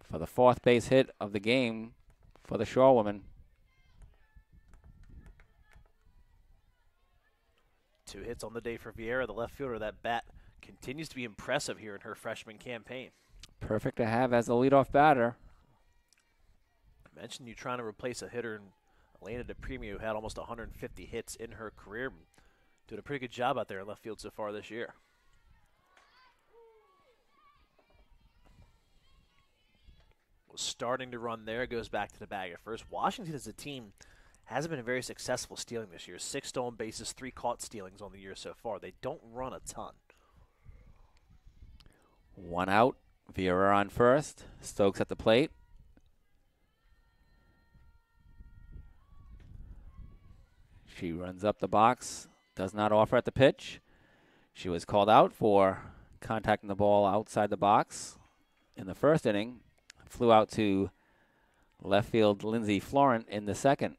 for the 4th base hit of the game for the Shorewoman. 2 hits on the day for Vieira, the left fielder. That bat continues to be impressive here in her freshman campaign. Perfect to have as a leadoff batter. I mentioned you trying to replace a hitter in Elena DePrimo, who had almost 150 hits in her career. Doing a pretty good job out there in left field so far this year. Was starting to run there, goes back to the bag at first. Washington as a team hasn't been very successful stealing this year. 6 stolen bases, 3 caught stealings on the year so far. They don't run a ton. 1 out. Vieira on first. Stokes at the plate. She runs up the box. Does not offer at the pitch. She was called out for contacting the ball outside the box in the first inning. Flew out to left field Lindsay Florent in the second.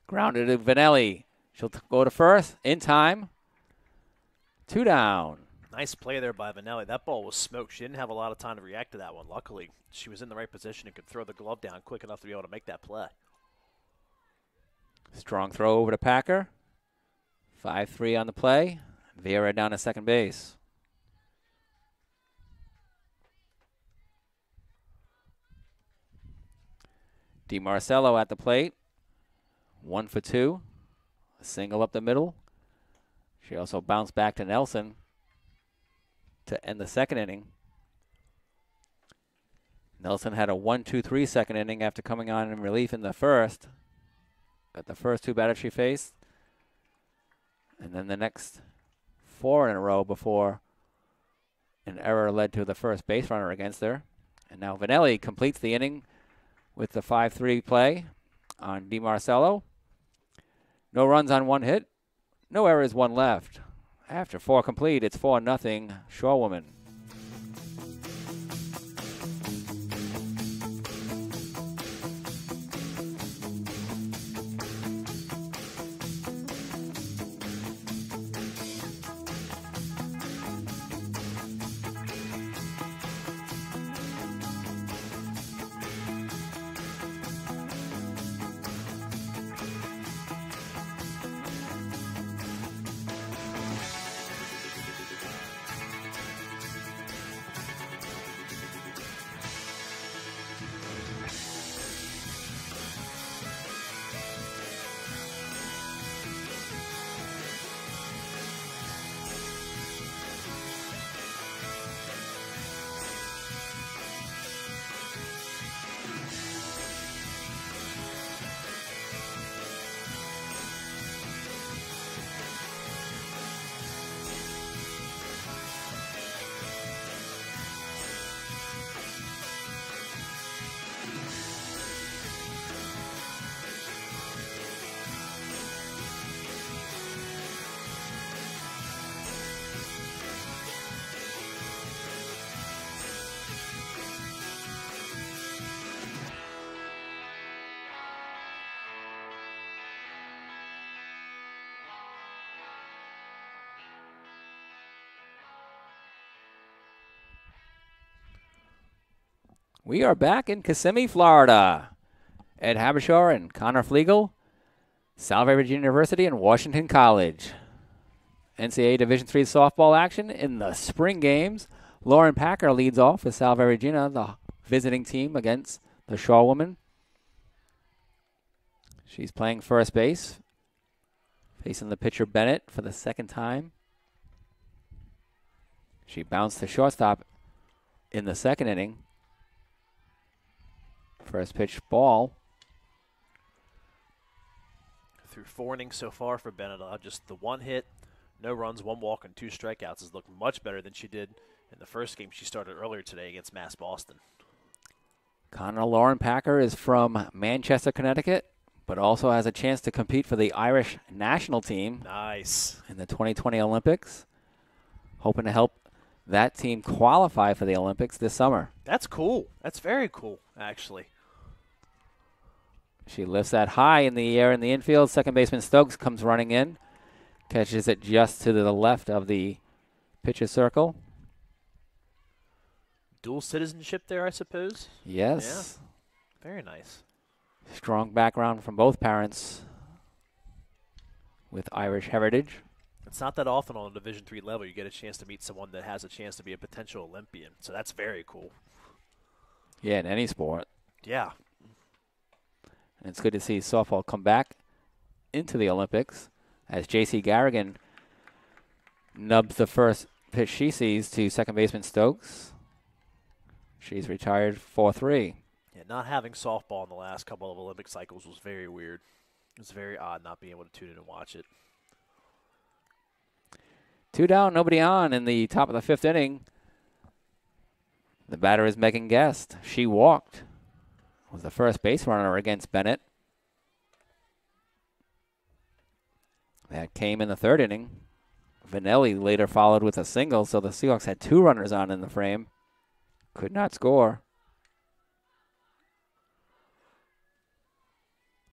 Grounded to Vanelli. She'll go to first in time. 2 down. Nice play there by Vanelli. That ball was smoked. She didn't have a lot of time to react to that one. Luckily, she was in the right position and could throw the glove down quick enough to be able to make that play. Strong throw over to Packer. 5-3 on the play. Vieira down to second base. DiMarcello at the plate. 1 for 2. A single up the middle. She also bounced back to Nelson to end the second inning. Nelson had a 1-2-3 second inning after coming on in relief in the first. Got the first 2 batters she faced. And then the next 4 in a row before an error led to the first base runner against her. And now Vanelli completes the inning with the 5-3 play on DiMarcello. No runs on 1 hit. No errors, 1 left. After 4 complete, it's 4-0 Shorewoman. We are back in Kissimmee, Florida. Ed Habishaw and Connor Flegel, Salve Regina University and Washington College. NCAA Division III softball action in the spring games. Lauren Packer leads off with Salve Regina, the visiting team, against the Shaw woman. She's playing first base, facing the pitcher Bennett for the second time. She bounced to shortstop in the second inning. First pitch ball. Through 4 innings so far for Bennett, just the 1 hit, no runs, 1 walk, and 2 strikeouts has looked much better than she did in the first game she started earlier today against Mass Boston. Connor Lauren Packer is from Manchester, Connecticut, but also has a chance to compete for the Irish national team. Nice. In the 2020 Olympics. Hoping to help that team qualify for the Olympics this summer. That's cool. That's very cool, actually. She lifts that high in the air in the infield. Second baseman Stokes comes running in. Catches it just to the left of the pitcher circle. Dual citizenship there, I suppose? Yes. Yeah. Very nice. Strong background from both parents with Irish heritage. It's not that often on a Division III level you get a chance to meet someone that has a chance to be a potential Olympian. So that's very cool. Yeah, in any sport. Yeah. And it's good to see softball come back into the Olympics as J.C. Garrigan nubs the first pitch she sees to second baseman Stokes. She's retired 4-3. Yeah, not having softball in the last couple of Olympic cycles was very weird. It was very odd not being able to tune in and watch it. 2 down, nobody on in the top of the 5th inning. The batter is Megan Guest. She walked. Was the first base runner against Bennett. That came in the 3rd inning. Vanelli later followed with a single, so the Seahawks had 2 runners on in the frame. Could not score.